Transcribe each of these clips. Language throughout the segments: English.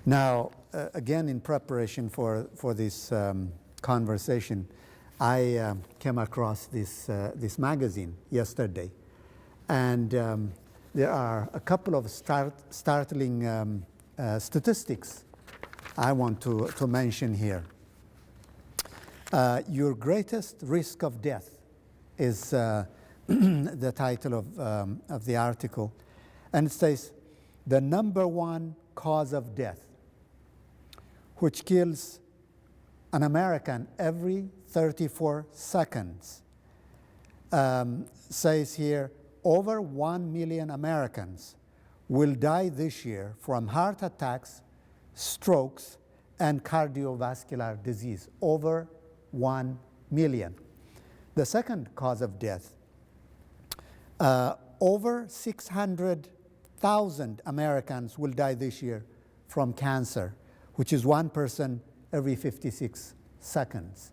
Now, again, in preparation for this conversation, I came across this magazine yesterday, and there are a couple of startling statistics I want to mention here. Your greatest risk of death is the title of the article, and it says, the number one cause of death, which kills an American every 34 seconds, says here, over 1 million Americans will die this year from heart attacks, strokes, and cardiovascular disease. Over 1 million. The second cause of death, over 600,000 Americans will die this year from cancer, which is one person every 56 seconds.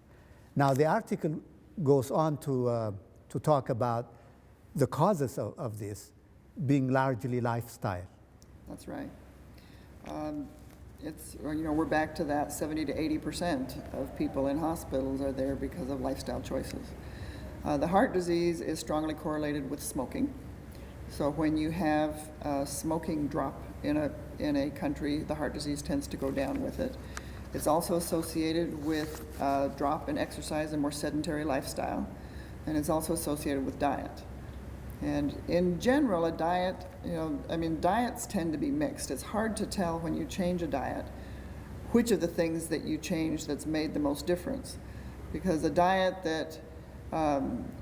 Now, the article goes on to talk about the causes of this being largely lifestyle. That's right. We're back to that 70 to 80% of people in hospitals are there because of lifestyle choices. The heart disease is strongly correlated with smoking. So when you have smoking drop in a country, the heart disease tends to go down with it. It's also associated with drop in exercise and more sedentary lifestyle, and it's also associated with diet. And in general, a diet, diets tend to be mixed. It's hard to tell when you change a diet which of the things that you change that's made the most difference. Because a diet that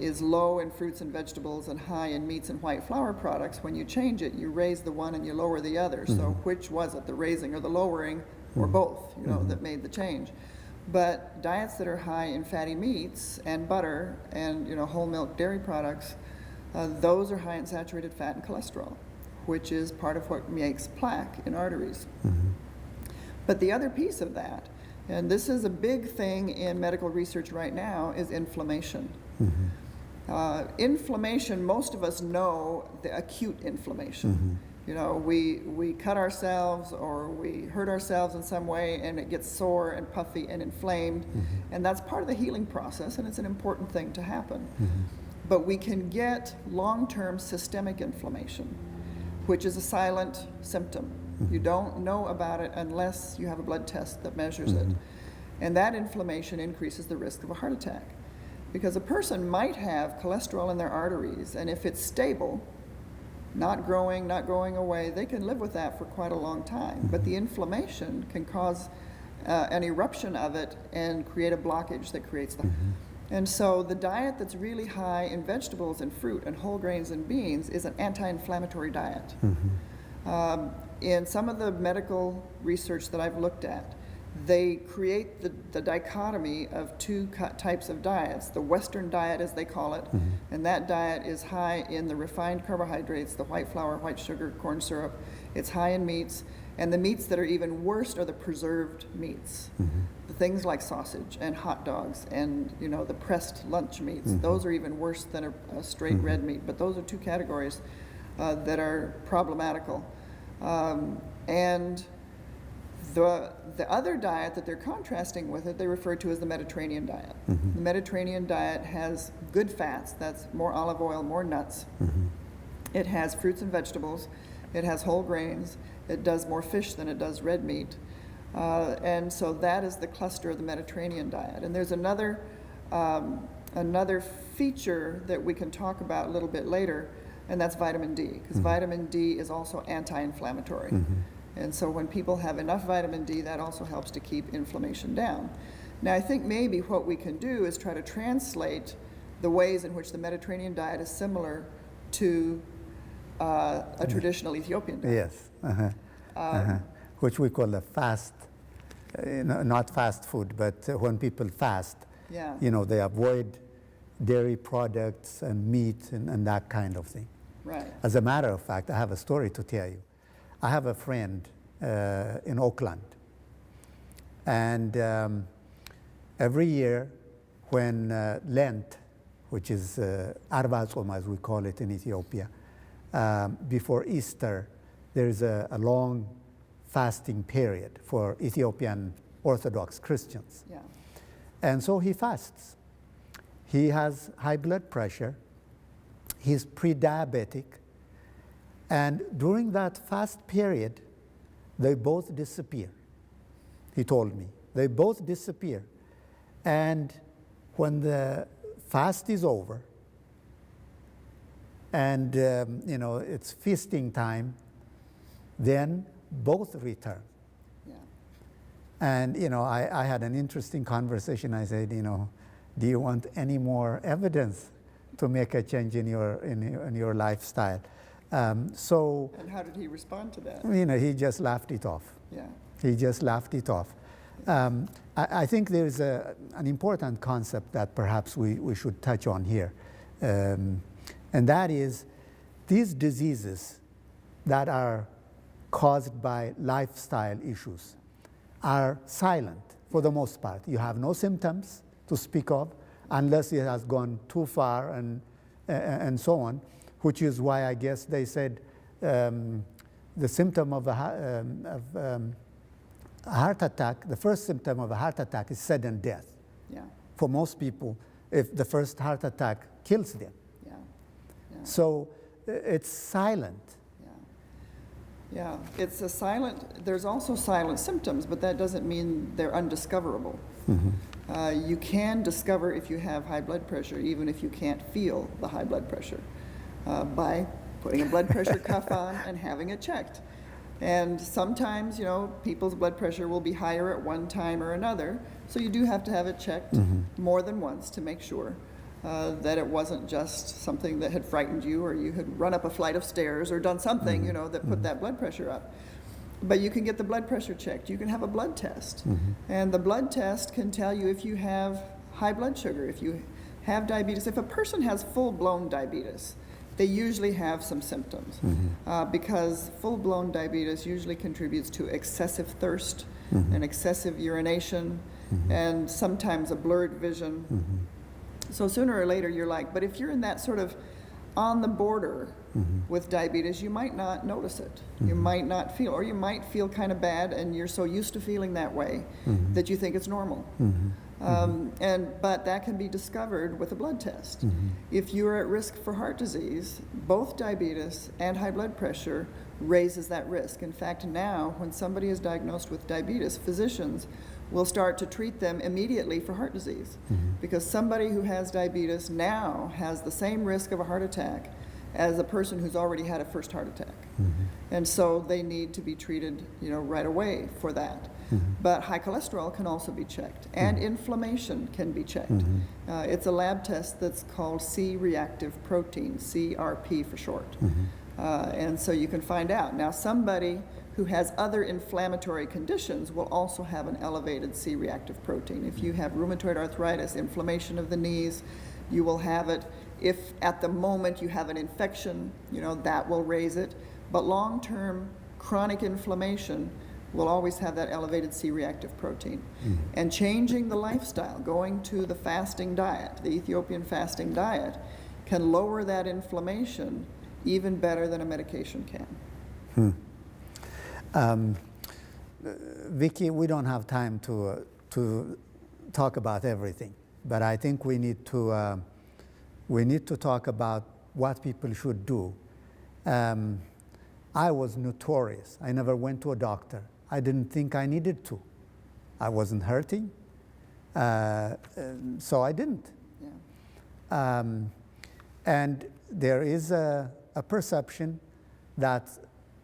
is low in fruits and vegetables and high in meats and white flour products, when you change it, you raise the one and you lower the other. Mm-hmm. So which was it, the raising or the lowering, or both, that made the change? But diets that are high in fatty meats and butter and whole milk dairy products, those are high in saturated fat and cholesterol, which is part of what makes plaque in arteries. Mm-hmm. But the other piece of that, and this is a big thing in medical research right now, is inflammation. Mm-hmm. Inflammation, most of us know the acute inflammation. Mm-hmm. We cut ourselves or we hurt ourselves in some way and it gets sore and puffy and inflamed. Mm-hmm. And that's part of the healing process, and it's an important thing to happen. Mm-hmm. But we can get long-term systemic inflammation, which is a silent symptom. Mm-hmm. You don't know about it unless you have a blood test that measures it. And that inflammation increases the risk of a heart attack. Because a person might have cholesterol in their arteries, and if it's stable, not growing, not going away, they can live with that for quite a long time. But the inflammation can cause an eruption of it and create a blockage that creates the... And so the diet that's really high in vegetables and fruit and whole grains and beans is an anti-inflammatory diet. In some of the medical research that I've looked at, they create the dichotomy of two types of diets, the Western diet as they call it, and that diet is high in the refined carbohydrates, the white flour, white sugar, corn syrup. It's high in meats, and the meats that are even worse are the preserved meats. The things like sausage and hot dogs and the pressed lunch meats. Those are even worse than a straight red meat, but those are two categories that are problematical. And the other diet that they're contrasting with it, they refer to as the Mediterranean diet. The Mediterranean diet has good fats, that's more olive oil, more nuts. It has fruits and vegetables, it has whole grains, it does more fish than it does red meat. And so that is the cluster of the Mediterranean diet. And there's another feature that we can talk about a little bit later, and that's vitamin D, because vitamin D is also anti-inflammatory. And so when people have enough vitamin D, that also helps to keep inflammation down. Now, I think maybe what we can do is try to translate the ways in which the Mediterranean diet is similar to a traditional Ethiopian diet. Yes, which we call the fast, not fast food, but when people fast, they avoid dairy products and meat and that kind of thing. Right. As a matter of fact, I have a story to tell you. I have a friend in Oakland, and every year when Lent, which is Arba Tzom as we call it in Ethiopia, before Easter, there's a long fasting period for Ethiopian Orthodox Christians. Yeah. And so he fasts. He has high blood pressure. He's pre-diabetic. And during that fast period, they both disappear. He told me. They both disappear. And when the fast is over, and it's feasting time, then both return. Yeah. And I had an interesting conversation. I said, do you want any more evidence to make a change in your lifestyle? So. And how did he respond to that? He just laughed it off. Yeah. He just laughed it off. I think there's an important concept that perhaps we should touch on here. And that is these diseases that are caused by lifestyle issues are silent for the most part. You have no symptoms to speak of unless it has gone too far and so on, which is why I guess they said the symptom of a heart attack, the first symptom of a heart attack is sudden death. Yeah. For most people, if the first heart attack kills them. Yeah. Yeah. So it's silent. Yeah, it's a silent, there's also silent symptoms, but that doesn't mean they're undiscoverable. You can discover if you have high blood pressure, even if you can't feel the high blood pressure, by putting a blood pressure cuff on and having it checked. And sometimes, people's blood pressure will be higher at one time or another, so you do have to have it checked more than once to make sure that it wasn't just something that had frightened you, or you had run up a flight of stairs or done something, that put that blood pressure up. But you can get the blood pressure checked. You can have a blood test. And the blood test can tell you if you have high blood sugar, if you have diabetes. If a person has full-blown diabetes, they usually have some symptoms because full-blown diabetes usually contributes to excessive thirst and excessive urination and sometimes a blurred vision. So sooner or later you're like, but if you're in that sort of on the border with diabetes, you might not notice it. You might not feel, or you might feel kind of bad and you're so used to feeling that way that you think it's normal. But that can be discovered with a blood test. If you're at risk for heart disease, both diabetes and high blood pressure raises that risk. In fact, now when somebody is diagnosed with diabetes, physicians will start to treat them immediately for heart disease because somebody who has diabetes now has the same risk of a heart attack as a person who's already had a first heart attack. And so they need to be treated, right away for that. But high cholesterol can also be checked, and inflammation can be checked. It's a lab test that's called C-reactive protein, CRP for short. And so you can find out. Now, somebody who has other inflammatory conditions will also have an elevated C-reactive protein. If you have rheumatoid arthritis, inflammation of the knees, you will have it. If at the moment you have an infection, that will raise it. But long-term chronic inflammation will always have that elevated C-reactive protein. And changing the lifestyle, going to the fasting diet, the Ethiopian fasting diet, can lower that inflammation even better than a medication can. Vicki, we don't have time to talk about everything, but I think we need to talk about what people should do. I was notorious. I never went to a doctor. I didn't think I needed to. I wasn't hurting, so I didn't. Yeah. And there is a perception that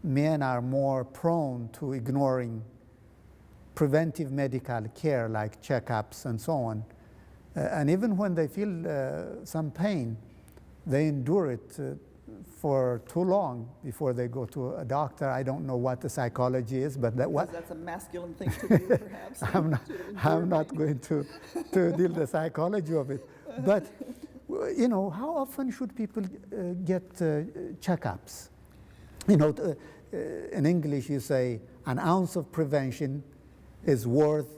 men are more prone to ignoring preventive medical care like checkups and so on. And even when they feel some pain, they endure it for too long before they go to a doctor. I don't know what the psychology is, but that's a masculine thing to do, perhaps. I'm not going to deal the psychology of it. But, how often should people get checkups? In English you say an ounce of prevention is worth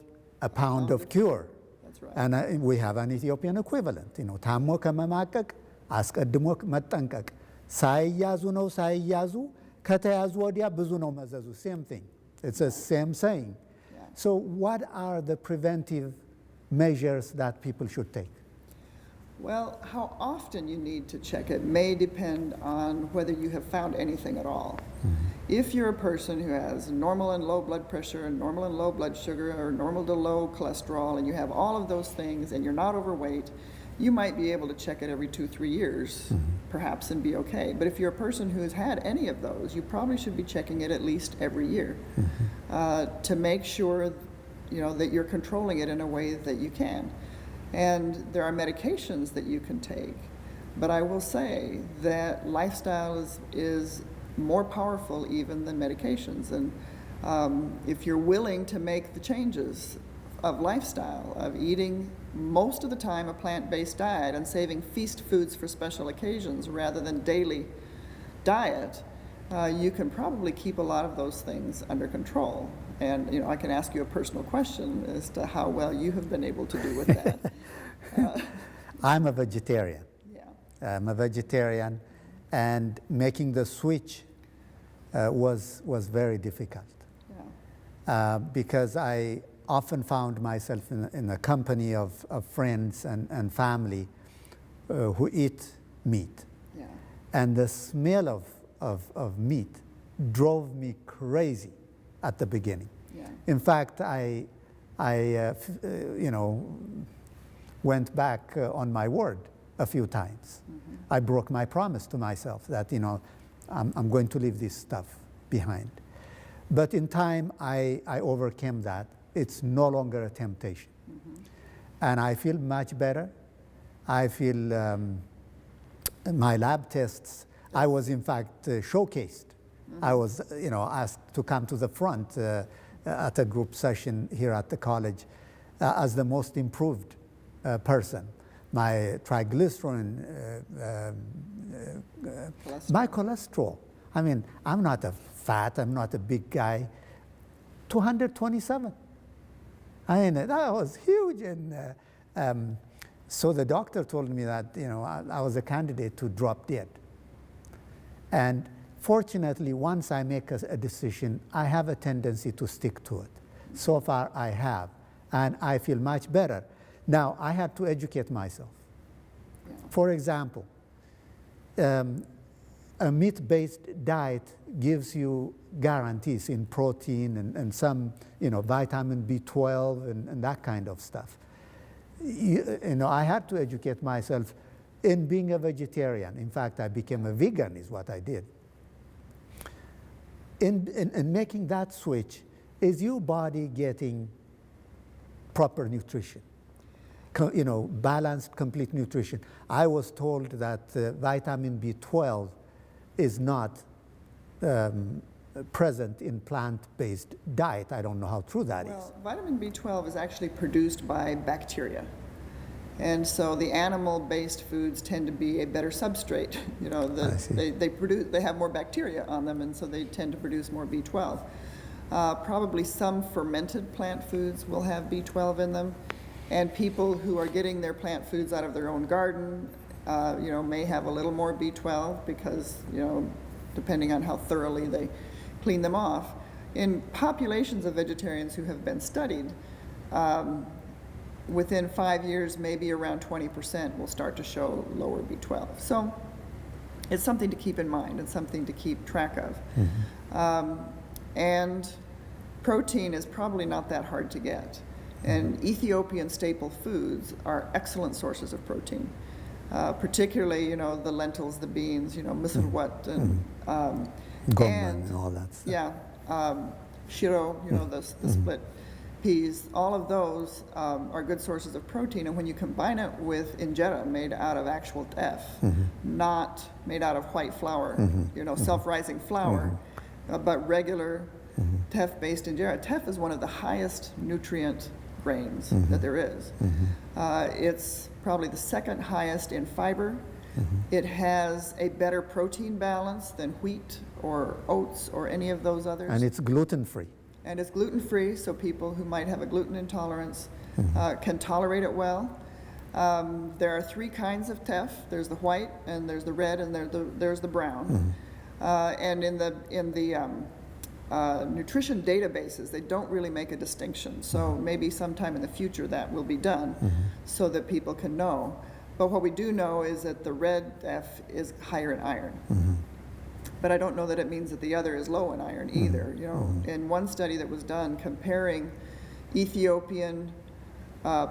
a pound of cure. That's right. And we have an Ethiopian equivalent. ታሞ ከመማቀቅ አስቀድሞ መጠንቀቅ ሳይያዙ ነው ሳይያዙ ከተያዙ ወዲያ ብዙ ነው መዘዙ. Same thing. It's the same saying. Yeah. So what are the preventive measures that people should take? Well, how often you need to check it may depend on whether you have found anything at all. If you're a person who has normal and low blood pressure and normal and low blood sugar or normal to low cholesterol, and you have all of those things and you're not overweight, you might be able to check it every 2-3 years, perhaps, and be okay. But if you're a person who has had any of those, you probably should be checking it at least every year to make sure, that you're controlling it in a way that you can. And there are medications that you can take, but I will say that lifestyle is more powerful even than medications. And if you're willing to make the changes of lifestyle, of eating most of the time a plant-based diet and saving feast foods for special occasions rather than daily diet, you can probably keep a lot of those things under control. And I can ask you a personal question as to how well you have been able to do with that. I'm a vegetarian. Yeah. I'm a vegetarian, and making the switch was very difficult. Yeah. Because I often found myself in a company of friends and family who eat meat. Yeah. And the smell of meat drove me crazy at the beginning. Yeah. In fact, I went back on my word a few times. I broke my promise to myself that, I'm going to leave this stuff behind. But in time, I overcame that. It's no longer a temptation. And I feel much better. I feel my lab tests, I was in fact showcased. I was, asked to come to the front at a group session here at the college as the most improved person. My triglyceride, my cholesterol. I mean, I'm not a fat, I'm not a big guy. 227. I mean, that was huge. And so the doctor told me that, I was a candidate to drop dead. And fortunately, once I make a decision, I have a tendency to stick to it. So far, I have, and I feel much better. Now, I had to educate myself. Yeah. For example, a meat-based diet gives you guarantees in protein and some, vitamin B12 and that kind of stuff. I had to educate myself in being a vegetarian. In fact, I became a vegan is what I did. In making that switch, is your body getting proper nutrition? Balanced, complete nutrition. I was told that vitamin B12 is not present in plant-based diet. I don't know how true that is. Well, vitamin B12 is actually produced by bacteria. And so the animal-based foods tend to be a better substrate. They have more bacteria on them, and so they tend to produce more B12. Probably some fermented plant foods will have B12 in them, and people who are getting their plant foods out of their own garden, may have a little more B12 because, depending on how thoroughly they clean them off. In populations of vegetarians who have been studied, within 5 years, maybe around 20% will start to show lower B12. So it's something to keep in mind and something to keep track of. And protein is probably not that hard to get. And Ethiopian staple foods are excellent sources of protein, particularly, the lentils, the beans, misirwat, and Gomman and all that stuff. Yeah, shiro, the split peas, all of those are good sources of protein. And when you combine it with injera made out of actual teff, not made out of white flour, self-rising flour, but regular teff-based injera. Teff is one of the highest nutrient grains that there is. It's probably the second highest in fiber. It has a better protein balance than wheat or oats or any of those others. And it's gluten-free. And it's gluten-free, so people who might have a gluten intolerance can tolerate it well. There are 3 kinds of teff. There's the white, and there's the red, and there's the brown. And in the nutrition databases, they don't really make a distinction. So maybe sometime in the future that will be done so that people can know. But what we do know is that the red F is higher in iron. But I don't know that it means that the other is low in iron either. You know, in one study that was done comparing Ethiopian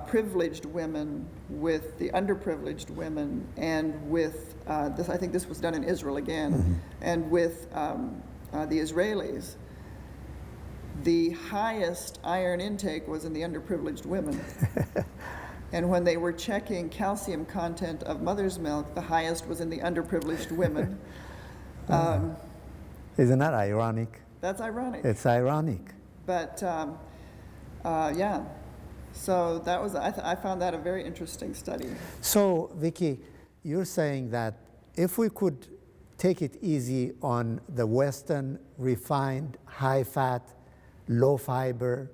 privileged women with the underprivileged women, and with this, I think this was done in Israel again, and with the Israelis, the highest iron intake was in the underprivileged women. And when they were checking calcium content of mother's milk, the highest was in the underprivileged women. Isn't that ironic? That's ironic. It's ironic. But yeah, so that was, I found that a very interesting study. So, Vicki, you're saying that if we could take it easy on the Western refined, high-fat, low-fiber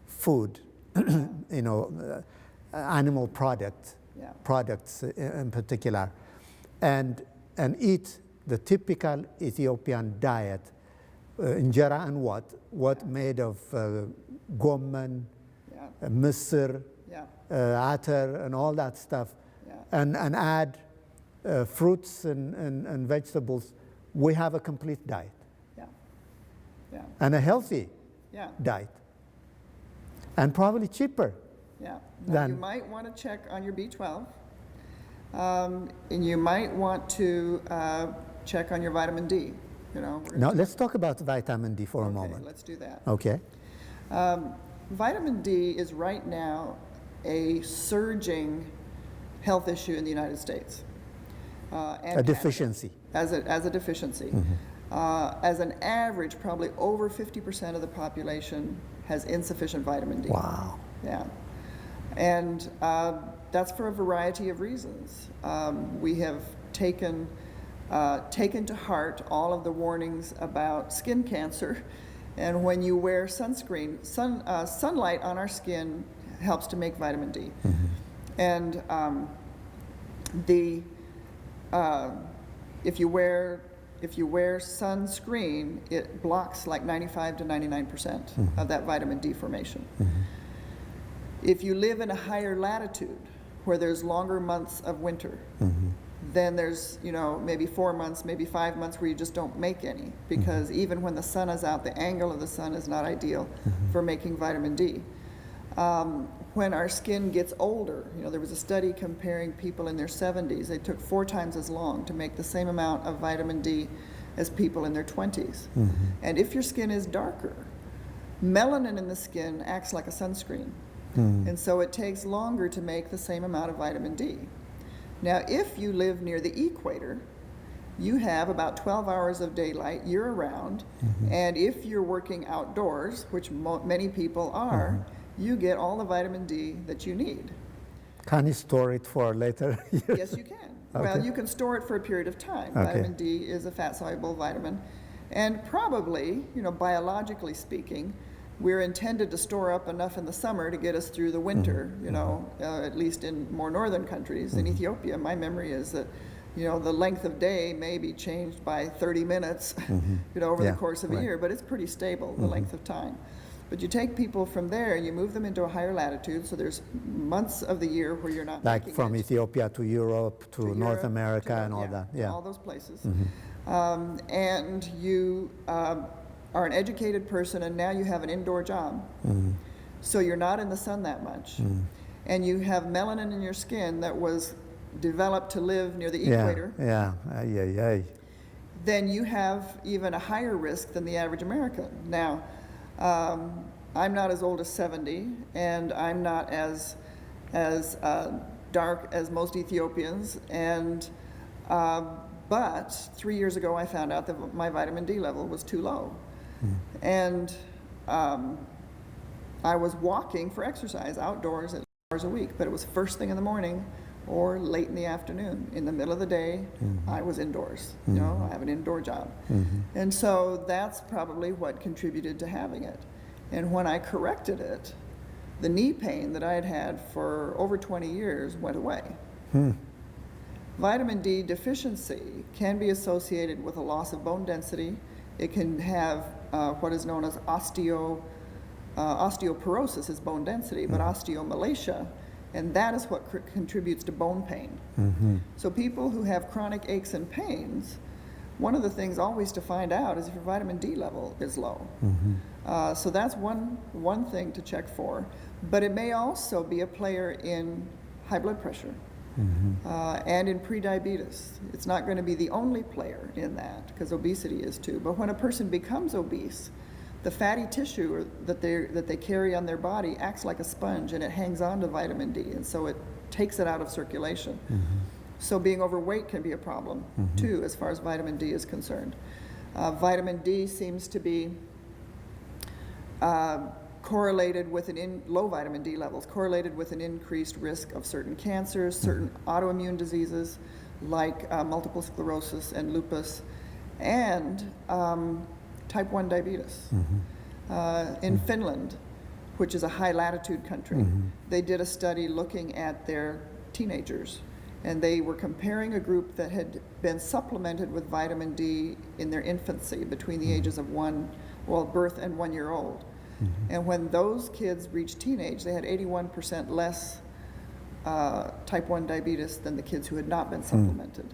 food, you know, animal products in particular, and eat the typical Ethiopian diet, injera and what made of gomman, misr, atar, and all that stuff, and add fruits and vegetables, we have a complete diet. And a healthy diet. And probably cheaper. Now you might want to check on your B12. And you might want to check on your vitamin D. You know. Now let's talk about vitamin D for a moment. Let's do that. Okay. Vitamin D is right now a surging health issue in the United States. And a deficiency. As a deficiency. As an average, probably over 50% of the population has insufficient vitamin D. Wow. Yeah. And that's for a variety of reasons. We have taken to heart all of the warnings about skin cancer. And when you wear sunscreen, sunlight on our skin helps to make vitamin D. And if you wear sunscreen, it blocks like 95 to 99% of that vitamin D formation. If you live in a higher latitude where there's longer months of winter, then there's, you know, maybe 4 months, maybe 5 months where you just don't make any, because even when the sun is out, the angle of the sun is not ideal for making vitamin D. When our skin gets older, you know, there was a study comparing people in their 70s. They took 4 times as long to make the same amount of vitamin D as people in their 20s. And if your skin is darker, melanin in the skin acts like a sunscreen. And so it takes longer to make the same amount of vitamin D. Now, if you live near the equator, you have about 12 hours of daylight year-round, and if you're working outdoors, which many people are, you get all the vitamin D that you need. Can you store it for later years? Yes, you can. Well, you can store it for a period of time. Vitamin D is a fat-soluble vitamin, and probably, you know, biologically speaking, we're intended to store up enough in the summer to get us through the winter, you know, at least in more northern countries. In Ethiopia, my memory is that, you know, the length of day may be changed by 30 minutes, you know, over the course of a year, but it's pretty stable, the length of time. But you take people from there and you move them into a higher latitude, so there's months of the year where you're not like from Ethiopia to Europe to North America and all that. All those places. And you are an educated person, and now you have an indoor job. So you're not in the sun that much. And you have melanin in your skin that was developed to live near the equator. Then you have even a higher risk than the average American. Now, I'm not as old as 70, and I'm not as dark as most Ethiopians, and but 3 years ago I found out that my vitamin D level was too low. And I was walking for exercise outdoors at hours a week, but it was first thing in the morning or late in the afternoon. In the middle of the day, I was indoors. You know, I have an indoor job. And so that's probably what contributed to having it. And when I corrected it, the knee pain that I had had for over 20 years went away. Vitamin D deficiency can be associated with a loss of bone density. It can have what is known as osteoporosis is bone density, but osteomalacia, and that is what contributes to bone pain. So people who have chronic aches and pains, one of the things always to find out is if your vitamin D level is low. So that's one thing to check for. But it may also be a player in high blood pressure and in prediabetes. It's not going to be the only player in that, because obesity is too. But when a person becomes obese, the fatty tissue that they carry on their body acts like a sponge, and it hangs on to vitamin D, and so it takes it out of circulation. So being overweight can be a problem too, as far as vitamin D is concerned. Vitamin D seems to be correlated with low vitamin D levels, correlated with an increased risk of certain cancers, certain autoimmune diseases like multiple sclerosis and lupus, and type 1 diabetes. In Finland, which is a high latitude country, they did a study looking at their teenagers, and they were comparing a group that had been supplemented with vitamin D in their infancy between the ages of birth and 1 year old. And when those kids reached teenage, they had 81% less type 1 diabetes than the kids who had not been supplemented.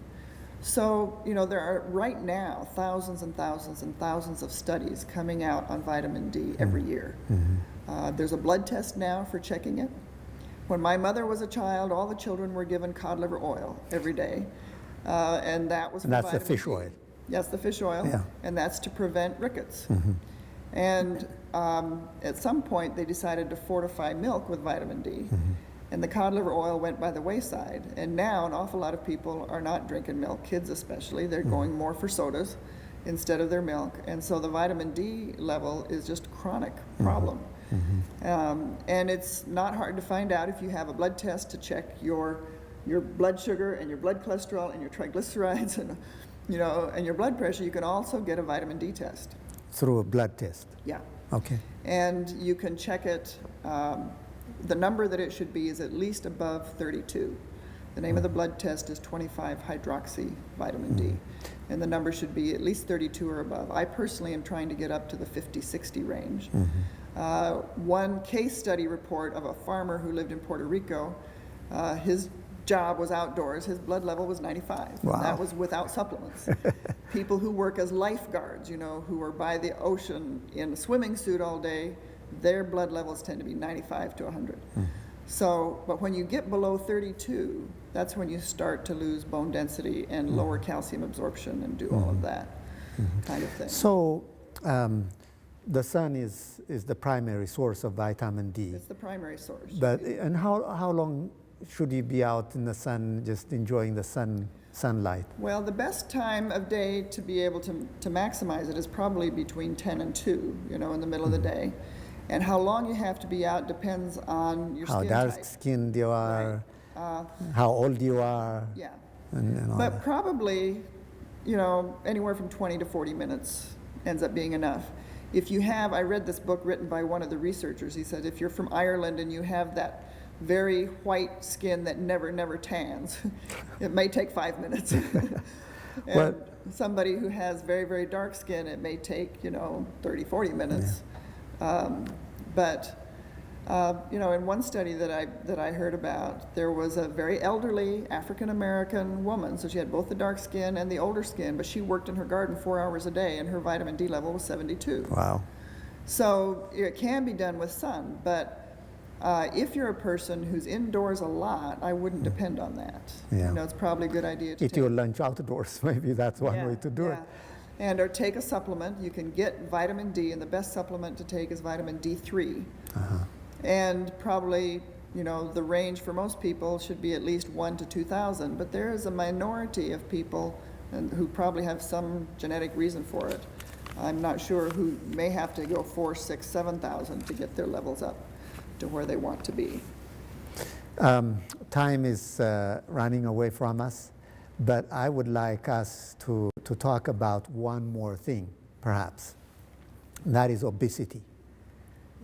So, there are right now thousands and thousands and thousands of studies coming out on vitamin D every year. There's a blood test now for checking it. When my mother was a child, all the children were given cod liver oil every day, and that was for And that's the vitamin fish D. oil. Yes, the fish oil, Yeah. and that's to prevent rickets. And at some point, they decided to fortify milk with vitamin D, and the cod liver oil went by the wayside. And now an awful lot of people are not drinking milk, kids especially. They're going more for sodas instead of their milk, and so the vitamin D level is just a chronic problem. And it's not hard to find out if you have a blood test to check your blood sugar and your blood cholesterol and your triglycerides and and your blood pressure. You can also get a vitamin D test Through a blood test. Yeah, Okay. and you can check it. The number that it should be is at least above 32. The name of the blood test is 25 hydroxy vitamin D, and the number should be at least 32 or above. I personally am trying to get up to the 50-60 range. One case study report of a farmer who lived in Puerto Rico, his job was outdoors, his blood level was 95. Wow. And that was without supplements. People who work as lifeguards, who are by the ocean in a swimming suit all day, their blood levels tend to be 95 to 100. So, but when you get below 32, that's when you start to lose bone density and lower calcium absorption and do all of that kind of thing. So, the sun is the primary source of vitamin D. It's the primary source. But and how long should you be out in the sun, just enjoying the sunlight? Well, the best time of day to be able to maximize it is probably between 10 and 2, in the middle of the day. And how long you have to be out depends on your skin How dark type. skinned you are, Right. how old you are. Yeah. And all But that. probably, anywhere from 20 to 40 minutes ends up being enough. If you have, I read this book written by one of the researchers. He said if you're from Ireland and you have that very white skin that never tans, it may take 5 minutes. And Well- somebody who has very, very dark skin, it may take, 30, 40 minutes. In one study that I heard about, there was a very elderly African-American woman, so she had both the dark skin and the older skin, but she worked in her garden 4 hours a day, and her vitamin D level was 72. Wow. So it can be done with sun, but if you're a person who's indoors a lot, I wouldn't depend on that. Yeah. It's probably a good idea to Eat your lunch outdoors. Maybe that's one way to do it. Or take a supplement. You can get vitamin D, and the best supplement to take is vitamin D3. And probably, the range for most people should be at least 1 to 2,000, but there is a minority of people who probably have some genetic reason for it. I'm not sure, who may have to go 4, 6, 7,000 to get their levels up to where they want to be. Time is running away from us, but I would like us to talk about one more thing, perhaps. And that is obesity,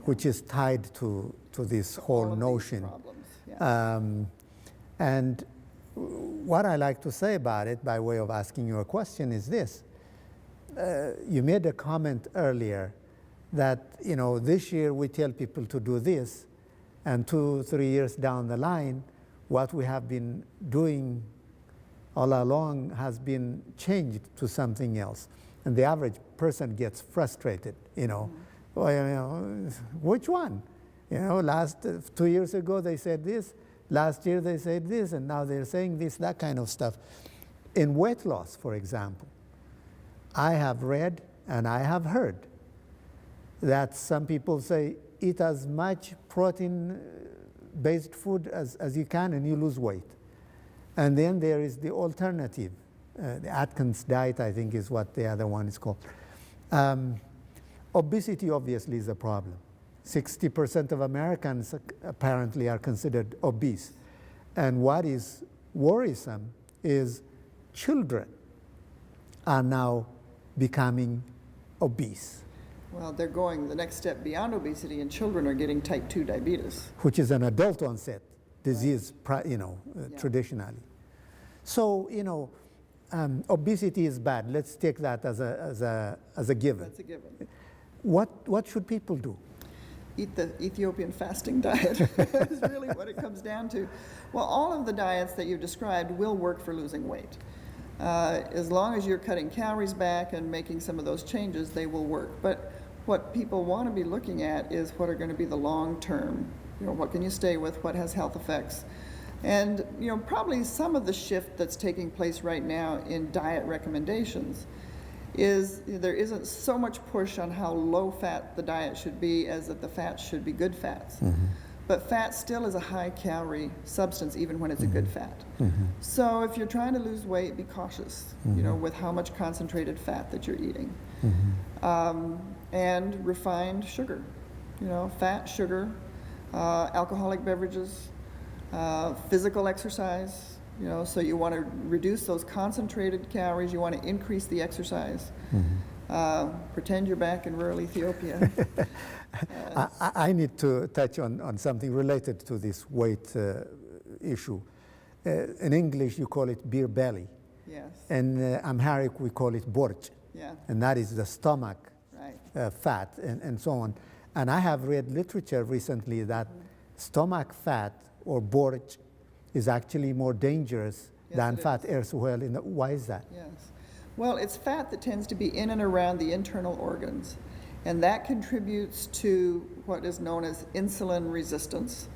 which is tied to this whole All of these notion. problems, yeah. And what I like to say about it, by way of asking you a question, is this. you made a comment earlier that, you know, this year we tell people to do this, and 2-3 years down the line, what we have been doing all along has been changed to something else. And the average person gets frustrated, you know. Well, you know, which one? You know, 2 years ago they said this, last year they said this, and now they're saying this, that kind of stuff. In weight loss, for example, I have read and I have heard that some people say eat as much protein-based food as you can and you lose weight. And then there is the alternative. The Atkins diet, I think, is what the other one is called. Obesity obviously is a problem. 60% of Americans apparently are considered obese. And what is worrisome is children are now becoming obese. Well, they're going the next step beyond obesity, and children are getting type 2 diabetes. Which is an adult onset disease, you know, traditionally. So, you know, obesity is bad. Let's take that as a given. That's a given. What should people do? Eat the Ethiopian fasting diet is really what it comes down to. Well, all of the diets that you've described will work for losing weight. As long as you're cutting calories back and making some of those changes, they will work. But what people want to be looking at is what are going to be the long term. You know, what can you stay with? What has health effects? And, you know, probably some of the shift that's taking place right now in diet recommendations is there isn't so much push on how low fat the diet should be as that the fats should be good fats. Mm-hmm. But fat still is a high calorie substance even when it's a good fat. Mm-hmm. So if you're trying to lose weight, be cautious, you know, with how much concentrated fat that you're eating. Mm-hmm. And refined sugar, you know, fat, sugar, alcoholic beverages, physical exercise, you know, so you want to reduce those concentrated calories, you want to increase the exercise. Mm-hmm. Pretend you're back in rural Ethiopia. I need to touch on something related to this weight issue. In English, you call it beer belly. Yes. In Amharic, we call it borch. Yeah. And that is the stomach right. Fat and so on. And I have read literature recently that stomach fat or borch is actually more dangerous than fat elsewhere. Why is that? Yes. Well, it's fat that tends to be in and around the internal organs. And that contributes to what is known as insulin resistance.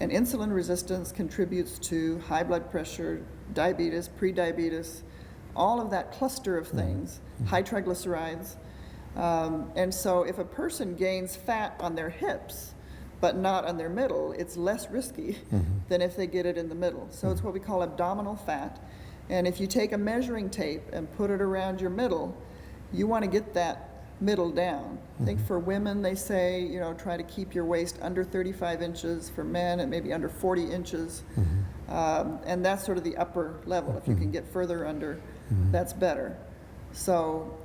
And insulin resistance contributes to high blood pressure, diabetes, prediabetes, all of that cluster of things, high triglycerides. And so if a person gains fat on their hips, but not on their middle, it's less risky than if they get it in the middle. So it's what we call abdominal fat. And if you take a measuring tape and put it around your middle, you want to get that middle down. I think for women, they say, you know, try to keep your waist under 35 inches. For men, it may be under 40 inches. And that's sort of the upper level. If you can get further under, that's better. So,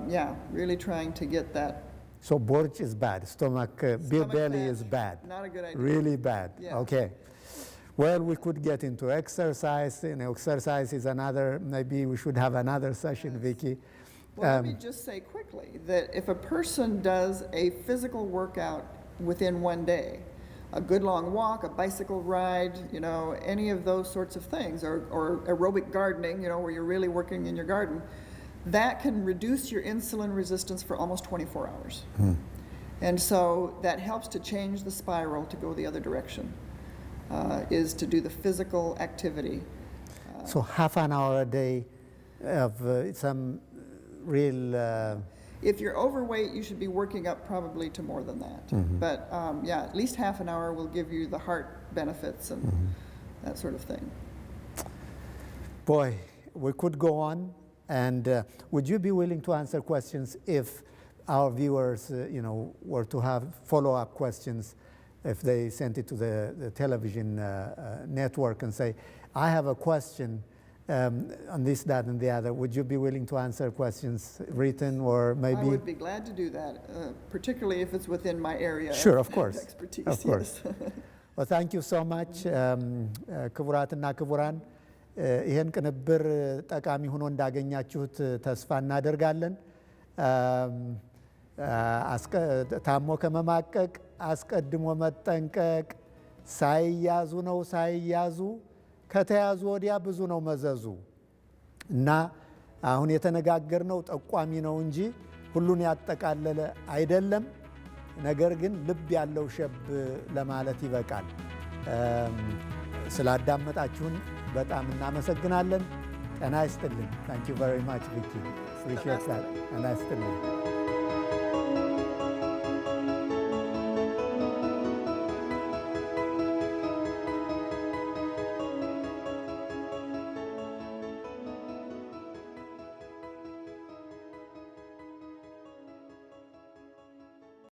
yeah, really trying to get that. So borch is bad. Stomach beer belly is bad. Not a good idea. Really bad. Yeah. Okay. Well, we could get into exercise. You know, exercise is another. Maybe we should have another session, Vicki. Well, let me just say quickly that if a person does a physical workout within one day, a good long walk, a bicycle ride, you know, any of those sorts of things, or aerobic gardening, you know, where you're really working in your garden, that can reduce your insulin resistance for almost 24 hours. And so that helps to change the spiral to go the other direction, is to do the physical activity. So half an hour a day of some real... If you're overweight, you should be working up probably to more than that. But yeah, at least half an hour will give you the heart benefits and that sort of thing. Boy, we could go on. And would you be willing to answer questions if our viewers, you know, were to have follow-up questions, if they sent it to the television network and say, I have a question on this, that, and the other. Would you be willing to answer questions written or maybe? I would be glad to do that, particularly if it's within my area sure, of course. expertise. Of course. Well, thank you so much, ክቡራትና ክቡራን። ይህን ቅንብር ጠቃሚ ሆኖ እንዳገኛችሁት ተስፋ እናደርጋለን። ታሞ ከመማቀቅ አስቀድሞ መጠንቀቅ፣ ሳይያዙ ነው ሳይያዙ፣ ከተያዙ ወዲያ ብዙ ነው መዘዙ እና አሁን የተነጋገርነው ጠቋሚ ነው እንጂ ሁሉን ያጠቃለለ አይደለም። ነገር ግን ልብ ያለው ሸብ ለማለት ይበቃል። ስላዳመጣችሁን በጣም እናመሰግናለን። ጤና ይስጥልን። ታንክ ዩ ቨሪ ማች ቪኪ። ጤና ይስጥልን።